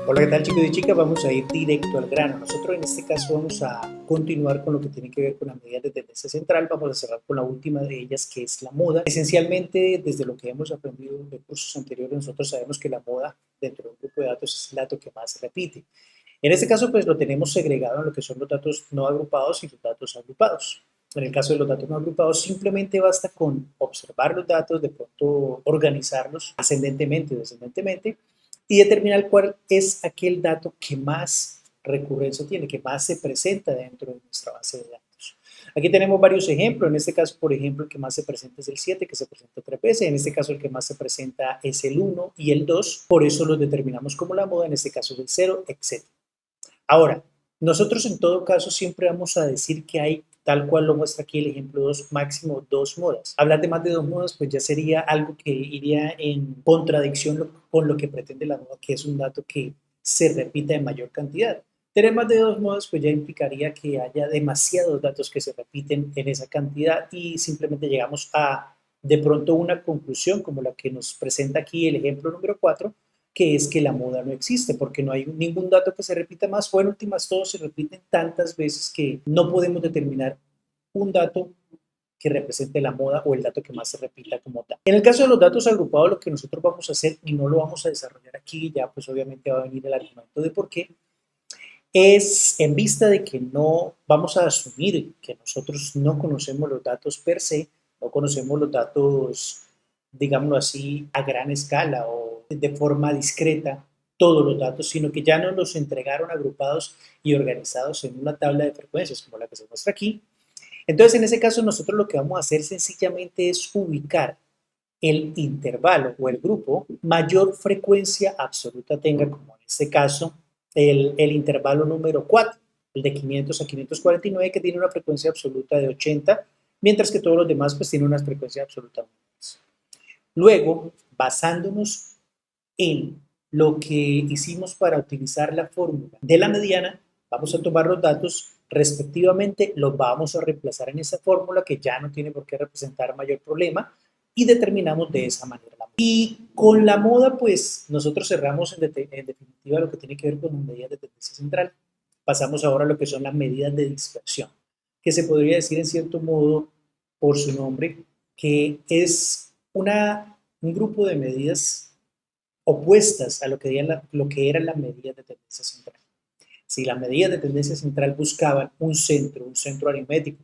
Hola, ¿qué tal chicos y chicas? Vamos a ir directo al grano. Nosotros en este caso vamos a continuar con lo que tiene que ver con las medidas de tendencia central. Vamos a cerrar con la última de ellas, que es la moda. Esencialmente, desde lo que hemos aprendido en cursos anteriores, nosotros sabemos que la moda dentro de un grupo de datos es el dato que más se repite. En este caso, pues lo tenemos segregado en lo que son los datos no agrupados y los datos agrupados. En el caso de los datos no agrupados, simplemente basta con observar los datos, de pronto organizarlos ascendentemente o descendentemente y determinar cuál es aquel dato que más recurrencia tiene, que más se presenta dentro de nuestra base de datos. Aquí tenemos varios ejemplos. En este caso, por ejemplo, el que más se presenta es el 7, que se presenta 3 veces. En este caso, el que más se presenta es el 1 y el 2. Por eso los determinamos como la moda. En este caso es el 0, etc. Ahora, nosotros en todo caso siempre vamos a decir que hay, tal cual lo muestra aquí el ejemplo 2, máximo 2 modas. Hablar de más de 2 modas pues ya sería algo que iría en contradicción con lo que pretende la moda, que es un dato que se repita en mayor cantidad. Tener más de 2 modas pues ya implicaría que haya demasiados datos que se repiten en esa cantidad y simplemente llegamos a de pronto una conclusión como la que nos presenta aquí el ejemplo número 4, que es que la moda no existe, porque no hay ningún dato que se repita más, o en últimas todos se repiten tantas veces que no podemos determinar un dato que represente la moda o el dato que más se repita como tal. En el caso de los datos agrupados, lo que nosotros vamos a hacer, y no lo vamos a desarrollar aquí, ya pues obviamente va a venir el argumento de por qué, es en vista de que no vamos a asumir que nosotros no conocemos los datos per se, no conocemos los datos, digámoslo así, a gran escala o de forma discreta, todos los datos, sino que ya nos los entregaron agrupados y organizados en una tabla de frecuencias, como la que se muestra aquí. Entonces, en ese caso, nosotros lo que vamos a hacer sencillamente es ubicar el intervalo o el grupo mayor frecuencia absoluta tenga, como en este caso, el intervalo número 4, el de 500 a 549, que tiene una frecuencia absoluta de 80, mientras que todos los demás pues tienen una frecuencia absoluta de 10. Luego, basándonos en lo que hicimos para utilizar la fórmula de la mediana, vamos a tomar los datos respectivamente, los vamos a reemplazar en esa fórmula que ya no tiene por qué representar mayor problema y determinamos de esa manera la moda. Y con la moda, pues nosotros cerramos en definitiva lo que tiene que ver con las medidas de tendencia central. Pasamos ahora a lo que son las medidas de dispersión, que se podría decir en cierto modo por su nombre, que es un grupo de medidas opuestas a lo que eran las medidas de tendencia central. Si las medidas de tendencia central buscaban un centro aritmético,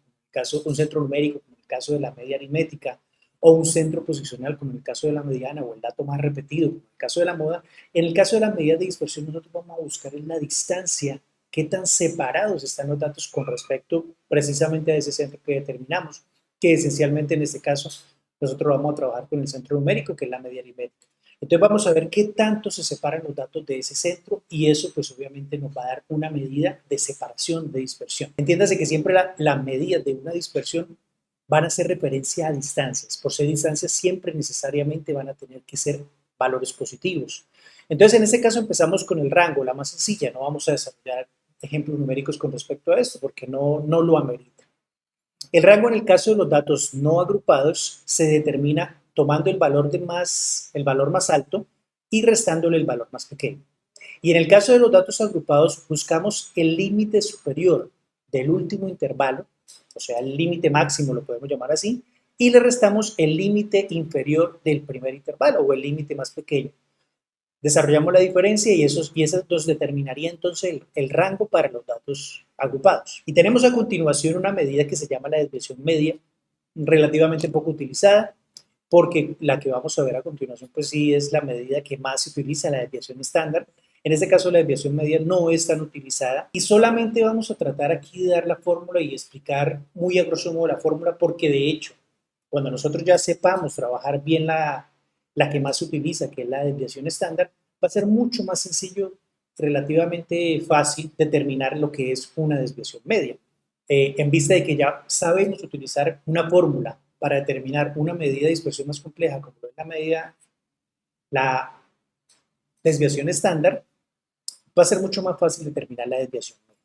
un centro numérico, como en el caso de la media aritmética, o un centro posicional, como en el caso de la mediana, o el dato más repetido, como en el caso de la moda, en el caso de las medidas de dispersión, nosotros vamos a buscar en la distancia, qué tan separados están los datos con respecto precisamente a ese centro que determinamos, que esencialmente en este caso nosotros vamos a trabajar con el centro numérico, que es la media aritmética. Entonces vamos a ver qué tanto se separan los datos de ese centro y eso pues obviamente nos va a dar una medida de separación, de dispersión. Entiéndase que siempre las medidas de una dispersión van a hacer referencia a distancias. Por ser distancias siempre necesariamente van a tener que ser valores positivos. Entonces en este caso empezamos con el rango, la más sencilla. No vamos a desarrollar ejemplos numéricos con respecto a esto porque no lo amerita. El rango en el caso de los datos no agrupados se determina tomando el valor más alto y restándole el valor más pequeño. Y en el caso de los datos agrupados buscamos el límite superior del último intervalo, o sea, el límite máximo lo podemos llamar así, y le restamos el límite inferior del primer intervalo o el límite más pequeño. Desarrollamos la diferencia y esas dos determinaría entonces el rango para los datos agrupados. Y tenemos a continuación una medida que se llama la desviación media, relativamente poco utilizada, porque la que vamos a ver a continuación, pues sí es la medida que más se utiliza, la desviación estándar. En este caso, la desviación media no es tan utilizada y solamente vamos a tratar aquí de dar la fórmula y explicar muy a grosso modo la fórmula, porque de hecho, cuando nosotros ya sepamos trabajar bien la que más se utiliza, que es la desviación estándar, va a ser mucho más sencillo, relativamente fácil, determinar lo que es una desviación media. En vista de que ya sabemos utilizar una fórmula para determinar una medida de dispersión más compleja, como es la desviación estándar, va a ser mucho más fácil determinar la desviación media.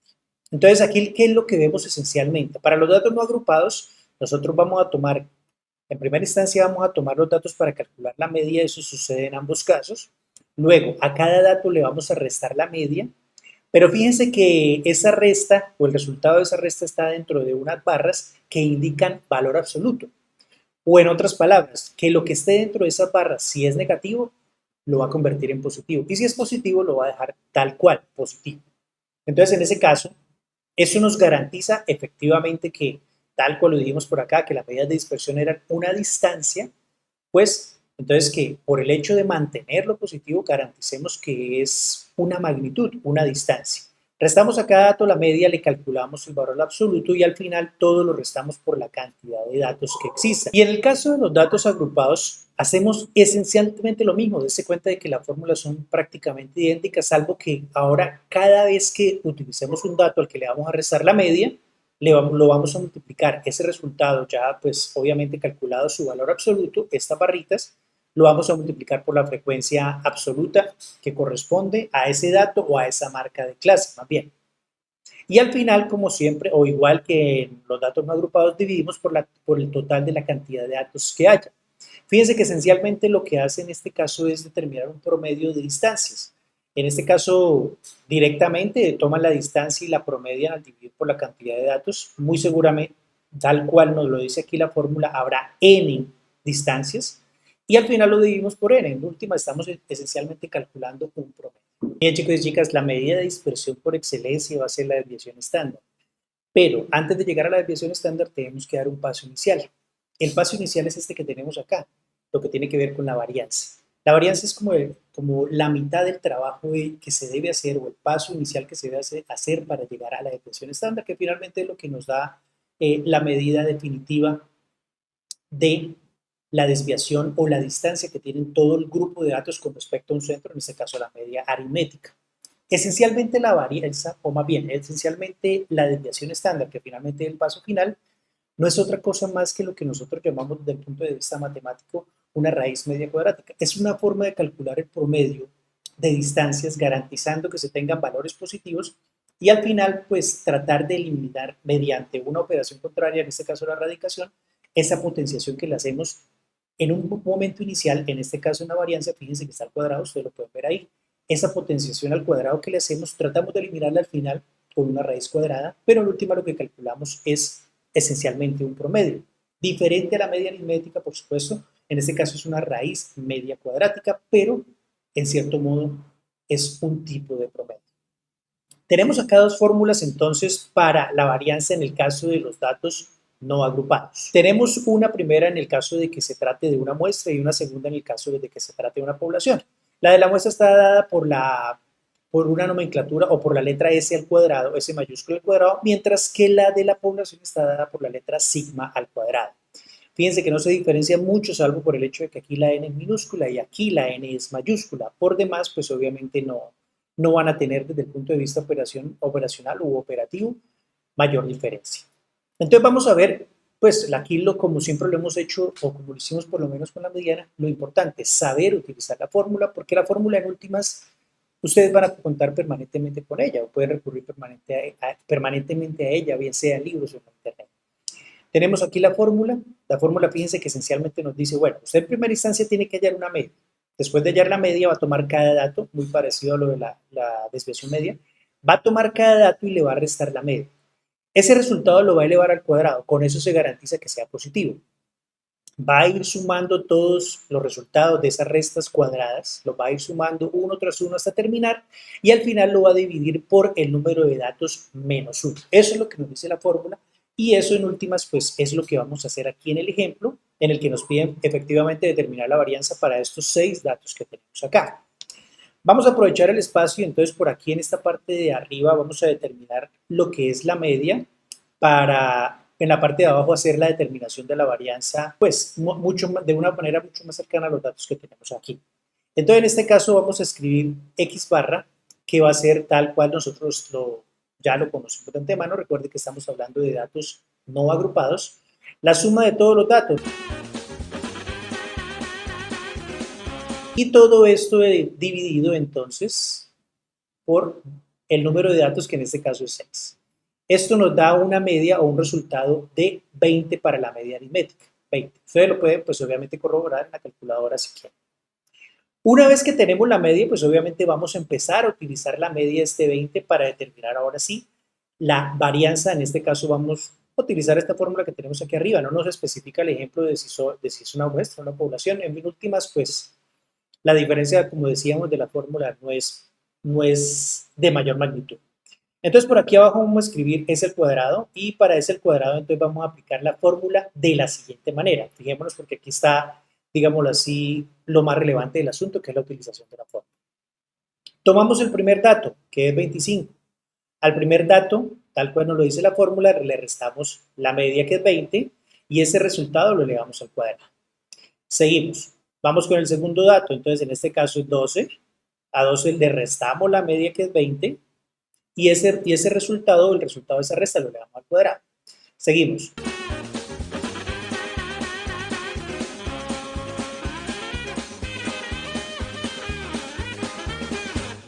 Entonces, aquí, ¿qué es lo que vemos esencialmente? Para los datos no agrupados, nosotros vamos a tomar, en primera instancia, vamos a tomar los datos para calcular la media, eso sucede en ambos casos. Luego, a cada dato le vamos a restar la media, pero fíjense que esa resta o el resultado de esa resta está dentro de unas barras que indican valor absoluto. O en otras palabras, que lo que esté dentro de esas barras, si es negativo, lo va a convertir en positivo. Y si es positivo, lo va a dejar tal cual, positivo. Entonces, en ese caso, eso nos garantiza efectivamente que, tal cual lo dijimos por acá, que las medidas de dispersión eran una distancia, pues entonces que por el hecho de mantenerlo positivo garanticemos que es una magnitud, una distancia. Restamos a cada dato la media, le calculamos el valor absoluto y al final todo lo restamos por la cantidad de datos que existen. Y en el caso de los datos agrupados, hacemos esencialmente lo mismo. Dese cuenta de que las fórmulas son prácticamente idénticas, salvo que ahora cada vez que utilicemos un dato al que le vamos a restar la media, lo vamos a multiplicar ese resultado ya pues obviamente calculado su valor absoluto, estas barritas, lo vamos a multiplicar por la frecuencia absoluta que corresponde a ese dato o a esa marca de clase, más bien. Y al final, como siempre, o igual que en los datos no agrupados, dividimos por el total de la cantidad de datos que haya. Fíjense que esencialmente lo que hace en este caso es determinar un promedio de distancias. En este caso, directamente toman la distancia y la promedian al dividir por la cantidad de datos. Muy seguramente, tal cual nos lo dice aquí la fórmula, habrá n distancias y al final lo dividimos por n. En última, estamos esencialmente calculando un promedio. Bien, chicos y chicas, la medida de dispersión por excelencia va a ser la desviación estándar. Pero antes de llegar a la desviación estándar tenemos que dar un paso inicial. El paso inicial es este que tenemos acá, lo que tiene que ver con la varianza. La varianza es como la mitad del trabajo que se debe hacer o el paso inicial que se debe hacer para llegar a la desviación estándar, que finalmente es lo que nos da la medida definitiva de la desviación o la distancia que tienen todo el grupo de datos con respecto a un centro, en este caso la media aritmética. Esencialmente la varianza, o más bien, esencialmente la desviación estándar, que finalmente es el paso final, no es otra cosa más que lo que nosotros llamamos desde el punto de vista matemático una raíz media cuadrática. Es una forma de calcular el promedio de distancias garantizando que se tengan valores positivos y al final pues tratar de eliminar mediante una operación contraria, en este caso la radicación, esa potenciación que le hacemos en un momento inicial, en este caso una varianza, fíjense que está al cuadrado, ustedes lo pueden ver ahí, esa potenciación al cuadrado que le hacemos, tratamos de eliminarla al final con una raíz cuadrada, pero en última lo que calculamos es esencialmente un promedio. Diferente a la media aritmética, por supuesto, en este caso es una raíz media cuadrática, pero en cierto modo es un tipo de promedio. Tenemos acá dos fórmulas entonces para la varianza en el caso de los datos no agrupados. Tenemos una primera en el caso de que se trate de una muestra y una segunda en el caso de que se trate de una población. La de la muestra está dada por una nomenclatura o por la letra S al cuadrado, S mayúscula al cuadrado, mientras que la de la población está dada por la letra sigma al cuadrado. Fíjense que no se diferencia mucho, salvo por el hecho de que aquí la n es minúscula y aquí la n es mayúscula. Por demás, pues obviamente no van a tener desde el punto de vista operacional u operativo mayor diferencia. Entonces vamos a ver, pues aquí como siempre lo hemos hecho, o como lo hicimos por lo menos con la mediana, lo importante es saber utilizar la fórmula, porque la fórmula en últimas ustedes van a contar permanentemente con ella o pueden recurrir permanentemente a ella, bien sea en libros o en internet. Tenemos aquí la fórmula fíjense que esencialmente nos dice, bueno, usted en primera instancia tiene que hallar una media. Después de hallar la media va a tomar cada dato, muy parecido a lo de la desviación media, va a tomar cada dato y le va a restar la media. Ese resultado lo va a elevar al cuadrado, con eso se garantiza que sea positivo. Va a ir sumando todos los resultados de esas restas cuadradas, los va a ir sumando uno tras uno hasta terminar y al final lo va a dividir por el número de datos menos 1. Eso es lo que nos dice la fórmula y eso en últimas pues es lo que vamos a hacer aquí en el ejemplo en el que nos piden efectivamente determinar la varianza para estos 6 datos que tenemos acá. Vamos a aprovechar el espacio y entonces por aquí en esta parte de arriba vamos a determinar lo que es la media para en la parte de abajo hacer la determinación de la varianza, pues de una manera mucho más cercana a los datos que tenemos aquí. Entonces en este caso vamos a escribir x barra, que va a ser tal cual nosotros ya lo conocemos de antemano. Recuerde que estamos hablando de datos no agrupados. La suma de todos los datos. Y todo esto dividido entonces por el número de datos que en este caso es 6. Esto nos da una media o un resultado de 20 para la media aritmética. 20. Ustedes lo pueden pues obviamente corroborar en la calculadora si quieren. Una vez que tenemos la media, pues obviamente vamos a empezar a utilizar la media de este 20 para determinar ahora sí la varianza. En este caso vamos a utilizar esta fórmula que tenemos aquí arriba. No nos especifica el ejemplo de si es una muestra, una población. En últimas, pues la diferencia, como decíamos, de la fórmula no es de mayor magnitud. Entonces, por aquí abajo vamos a escribir S al cuadrado y para S al cuadrado entonces vamos a aplicar la fórmula de la siguiente manera. Fijémonos porque aquí está, digámoslo así, lo más relevante del asunto, que es la utilización de la fórmula. Tomamos el primer dato, que es 25. Al primer dato, tal cual nos lo dice la fórmula, le restamos la media, que es 20, y ese resultado lo elevamos al cuadrado. Seguimos. Vamos con el segundo dato, entonces en este caso es 12. A 12 le restamos la media, que es 20, y ese resultado, el resultado de esa resta lo elevamos al cuadrado. Seguimos.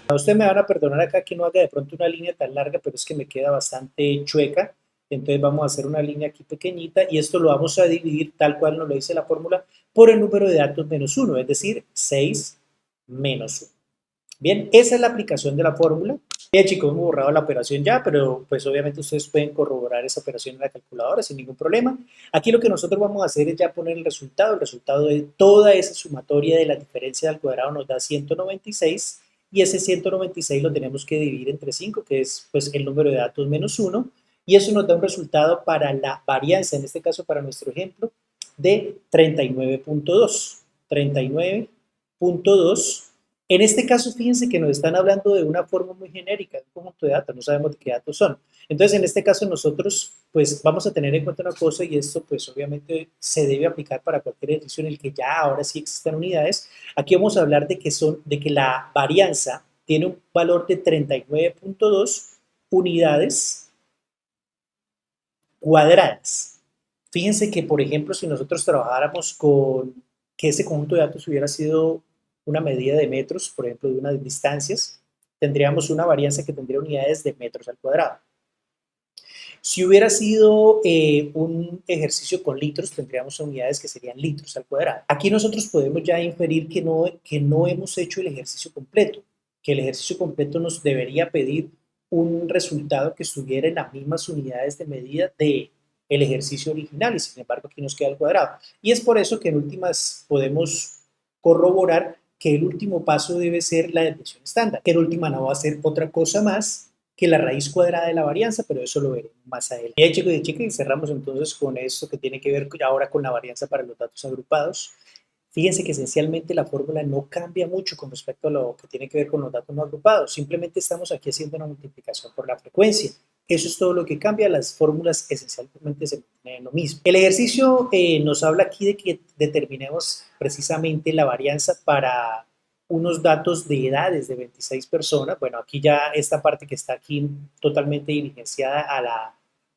A usted me van a perdonar acá que no haga de pronto una línea tan larga, pero es que me queda bastante chueca. Entonces vamos a hacer una línea aquí pequeñita y esto lo vamos a dividir tal cual nos lo dice la fórmula por el número de datos menos 1, es decir, 6 menos 1. Bien, esa es la aplicación de la fórmula. Bien, chicos, hemos borrado la operación ya, pero pues obviamente ustedes pueden corroborar esa operación en la calculadora sin ningún problema. Aquí lo que nosotros vamos a hacer es ya poner el resultado de toda esa sumatoria de la diferencia al cuadrado nos da 196 y ese 196 lo tenemos que dividir entre 5, que es pues el número de datos menos 1, y eso nos da un resultado para la varianza, en este caso para nuestro ejemplo, de 39.2. 39.2. En este caso, fíjense que nos están hablando de una forma muy genérica, un conjunto de datos, no sabemos de qué datos son. Entonces, en este caso, nosotros pues vamos a tener en cuenta una cosa y esto pues obviamente se debe aplicar para cualquier ejercicio en el que ya ahora sí existen unidades. Aquí vamos a hablar de que la varianza tiene un valor de 39.2 unidades cuadradas. Fíjense que, por ejemplo, si nosotros trabajáramos con que ese conjunto de datos hubiera sido una medida de metros, por ejemplo, de unas distancias, tendríamos una varianza que tendría unidades de metros al cuadrado. Si hubiera sido un ejercicio con litros, tendríamos unidades que serían litros al cuadrado. Aquí nosotros podemos ya inferir que no hemos hecho el ejercicio completo, que el ejercicio completo nos debería pedir un resultado que estuviera en las mismas unidades de medida de el ejercicio original y sin embargo aquí nos queda al cuadrado. Y es por eso que en últimas podemos corroborar que el último paso debe ser la desviación estándar, que en última no va a ser otra cosa más que la raíz cuadrada de la varianza, pero eso lo veremos más adelante. Bien, chicos y chicas, y cerramos entonces con esto que tiene que ver ahora con la varianza para los datos agrupados. Fíjense que esencialmente la fórmula no cambia mucho con respecto a lo que tiene que ver con los datos no agrupados. Simplemente estamos aquí haciendo una multiplicación por la frecuencia. Eso es todo lo que cambia. Las fórmulas esencialmente se mantienen lo mismo. El ejercicio nos habla aquí de que determinemos precisamente la varianza para unos datos de edades de 26 personas. Bueno, aquí ya esta parte que está aquí totalmente diligenciada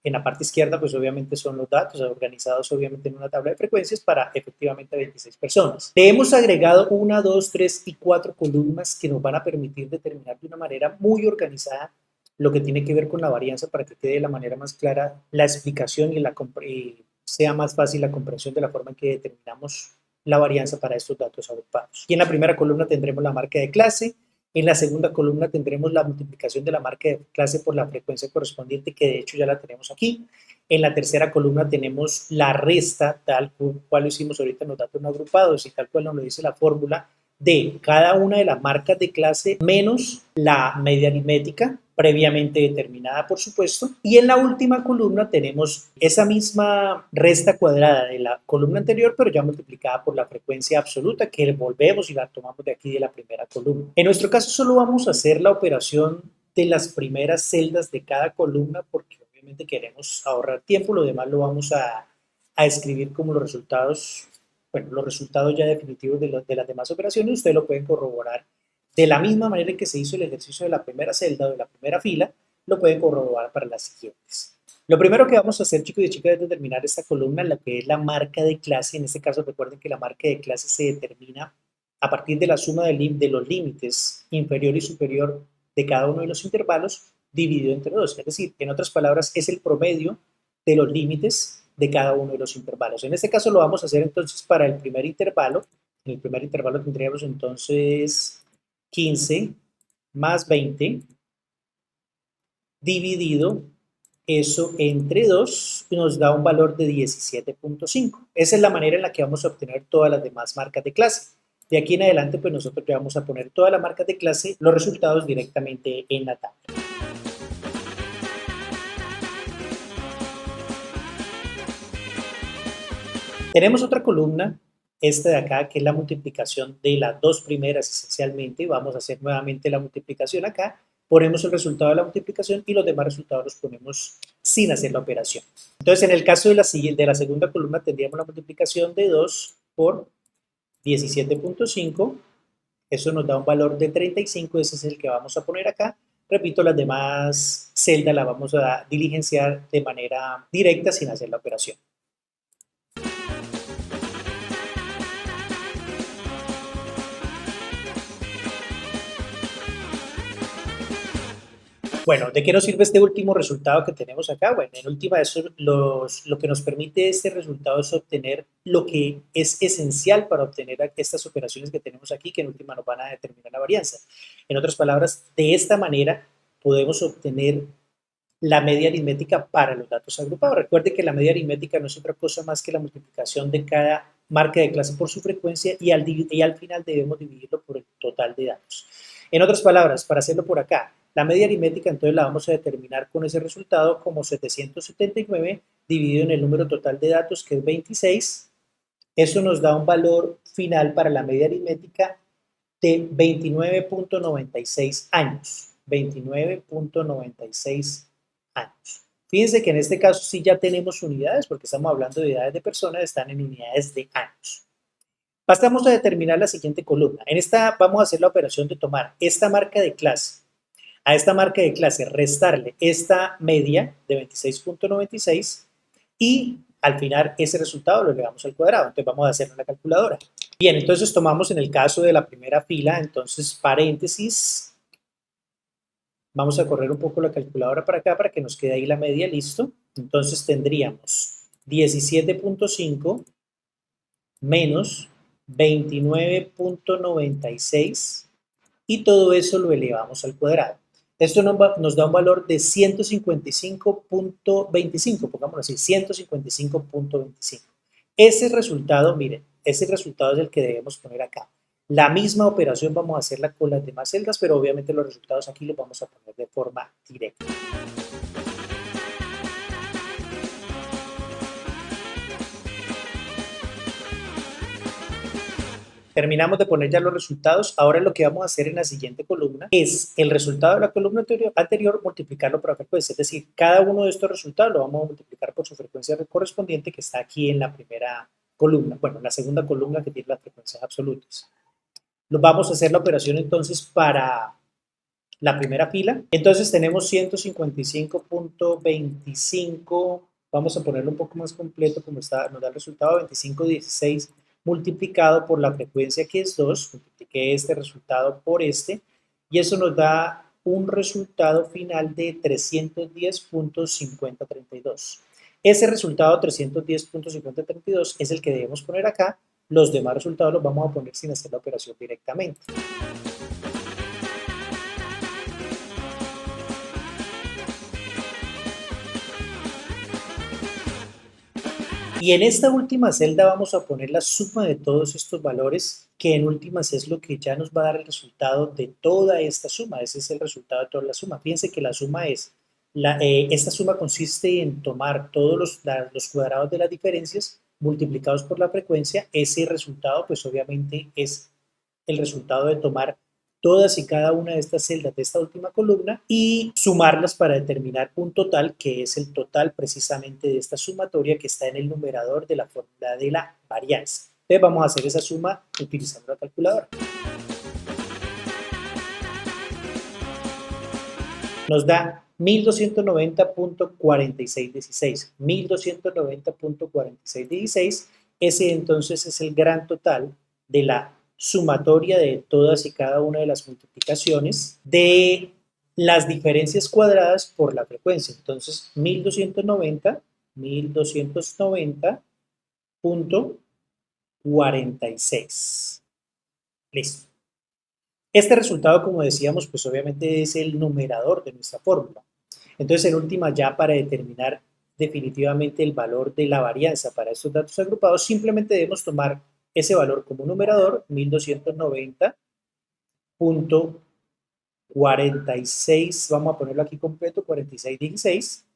en la parte izquierda, pues obviamente son los datos organizados obviamente en una tabla de frecuencias para efectivamente 26 personas. Le hemos agregado 1, 2, 3 y 4 columnas que nos van a permitir determinar de una manera muy organizada lo que tiene que ver con la varianza para que quede de la manera más clara la explicación y sea más fácil la comprensión de la forma en que determinamos la varianza para estos datos agrupados. Y en la primera columna tendremos la marca de clase, en la segunda columna tendremos la multiplicación de la marca de clase por la frecuencia correspondiente, que de hecho ya la tenemos aquí. En la tercera columna tenemos la resta, tal cual lo hicimos ahorita en los datos no agrupados y tal cual nos lo dice la fórmula, de cada una de las marcas de clase menos la media aritmética, previamente determinada, por supuesto. Y en la última columna tenemos esa misma resta cuadrada de la columna anterior, pero ya multiplicada por la frecuencia absoluta, que volvemos y la tomamos de aquí de la primera columna. En nuestro caso solo vamos a hacer la operación de las primeras celdas de cada columna, porque obviamente queremos ahorrar tiempo, lo demás lo vamos a escribir como los resultados, bueno, los resultados ya definitivos de las demás operaciones. Ustedes lo pueden corroborar de la misma manera en que se hizo el ejercicio de la primera celda o de la primera fila, lo pueden corroborar para las siguientes. Lo primero que vamos a hacer, chicos y chicas, es determinar esta columna, la que es la marca de clase. En este caso, recuerden que la marca de clase se determina a partir de la suma de los límites inferior y superior de cada uno de los intervalos dividido entre 2. Es decir, en otras palabras, es el promedio de los límites de cada uno de los intervalos. En este caso lo vamos a hacer entonces para el primer intervalo. En el primer intervalo tendríamos entonces 15 más 20 dividido eso entre 2 nos da un valor de 17.5. Esa es la manera en la que vamos a obtener todas las demás marcas de clase. De aquí en adelante, pues nosotros le vamos a poner todas las marcas de clase, los resultados directamente en la tabla. Tenemos otra columna, esta de acá, que es la multiplicación de las dos primeras esencialmente. Vamos a hacer nuevamente la multiplicación acá. Ponemos el resultado de la multiplicación y los demás resultados los ponemos sin hacer la operación. Entonces, en el caso de la segunda columna, tendríamos la multiplicación de 2 por 17.5. Eso nos da un valor de 35. Ese es el que vamos a poner acá. Repito, las demás celdas las vamos a diligenciar de manera directa sin hacer la operación. Bueno, ¿de qué nos sirve este último resultado que tenemos acá? Bueno, en última, eso lo que nos permite este resultado es obtener lo que es esencial para obtener estas operaciones que tenemos aquí, que en última nos van a determinar la varianza. En otras palabras, de esta manera podemos obtener la media aritmética para los datos agrupados. Recuerde que la media aritmética no es otra cosa más que la multiplicación de cada marca de clase por su frecuencia y al final debemos dividirlo por el total de datos. En otras palabras, para hacerlo por acá, la media aritmética entonces la vamos a determinar con ese resultado como 779 dividido en el número total de datos, que es 26. Eso nos da un valor final para la media aritmética de 29.96 años. 29.96 años. Fíjense que en este caso sí ya tenemos unidades, porque estamos hablando de edades de personas, están en unidades de años. Pasamos a determinar la siguiente columna. En esta vamos a hacer la operación de tomar esta marca de clase, a esta marca de clase restarle esta media de 26.96 y al final ese resultado lo elevamos al cuadrado. Entonces vamos a hacerlo en la calculadora. Bien, entonces tomamos en el caso de la primera fila, entonces paréntesis, vamos a correr un poco la calculadora para acá para que nos quede ahí la media, listo. Entonces tendríamos 17.5 menos 29.96 y todo eso lo elevamos al cuadrado. Esto nos da un valor de 155.25, pongámoslo así, 155.25. Ese resultado, miren, ese resultado es el que debemos poner acá. La misma operación vamos a hacerla con las demás celdas, pero obviamente los resultados aquí los vamos a poner de forma directa. Terminamos de poner ya los resultados. Ahora lo que vamos a hacer en la siguiente columna es el resultado de la columna anterior multiplicarlo por la frecuencia. Es decir, cada uno de estos resultados lo vamos a multiplicar por su frecuencia correspondiente que está aquí en la primera columna. Bueno, en la segunda columna que tiene las frecuencias absolutas. Vamos a hacer la operación entonces para la primera fila. Entonces tenemos 155.25. Vamos a ponerlo un poco más completo como está, nos da el resultado 2516 multiplicado por la frecuencia que es 2, multipliqué este resultado por este, y eso nos da un resultado final de 310.5032. Ese resultado 310.5032 es el que debemos poner acá. Los demás resultados los vamos a poner sin hacer la operación directamente. Y en esta última celda vamos a poner la suma de todos estos valores, que en últimas es lo que ya nos va a dar el resultado de toda esta suma. Ese es el resultado de toda la suma. Fíjense que la suma es, esta suma consiste en tomar todos los cuadrados de las diferencias multiplicados por la frecuencia. Ese resultado, pues obviamente es el resultado de tomar todas y cada una de estas celdas de esta última columna y sumarlas para determinar un total, que es el total precisamente de esta sumatoria que está en el numerador de la fórmula de la varianza. Entonces vamos a hacer esa suma utilizando la calculadora. Nos da 1290.4616. 1290.4616. Ese entonces es el gran total de la sumatoria de todas y cada una de las multiplicaciones de las diferencias cuadradas por la frecuencia. Entonces, 1290.46. Listo. Este resultado, como decíamos, pues obviamente es el numerador de nuestra fórmula. Entonces, en última, ya para determinar definitivamente el valor de la varianza para estos datos agrupados, simplemente debemos tomar ese valor como numerador, 1290.46, vamos a ponerlo aquí completo, 4616,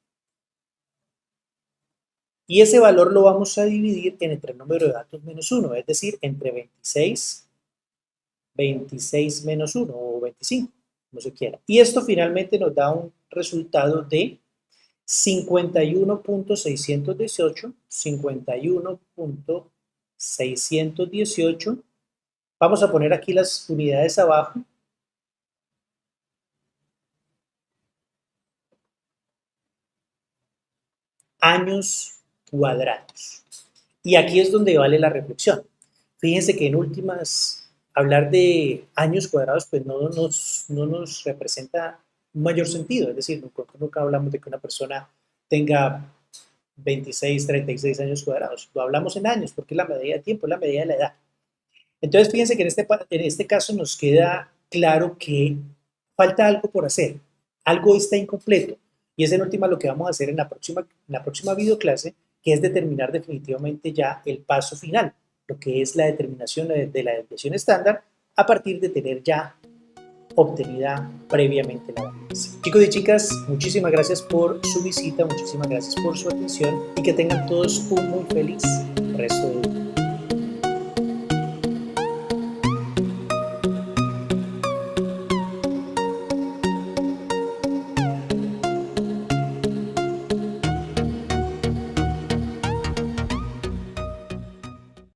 y ese valor lo vamos a dividir entre el número de datos menos 1, es decir, entre 26 menos 1 o 25, como se quiera. Y esto finalmente nos da un resultado de 51.618. Vamos a poner aquí las unidades abajo. Años cuadrados. Y aquí es donde vale la reflexión. Fíjense que en últimas, hablar de años cuadrados pues no nos representa un mayor sentido. Es decir, nunca hablamos de que una persona tenga 26, 36 años cuadrados. Lo hablamos en años porque es la medida de tiempo, es la medida de la edad. Entonces, fíjense que en este caso nos queda claro que falta algo por hacer. Algo está incompleto. Y es en última lo que vamos a hacer en la próxima videoclase, que es determinar definitivamente ya el paso final, lo que es la determinación de la desviación estándar a partir de tener ya obtenida previamente la varianza. Chicos y chicas, muchísimas gracias por su visita, muchísimas gracias por su atención y que tengan todos un muy feliz resto de día.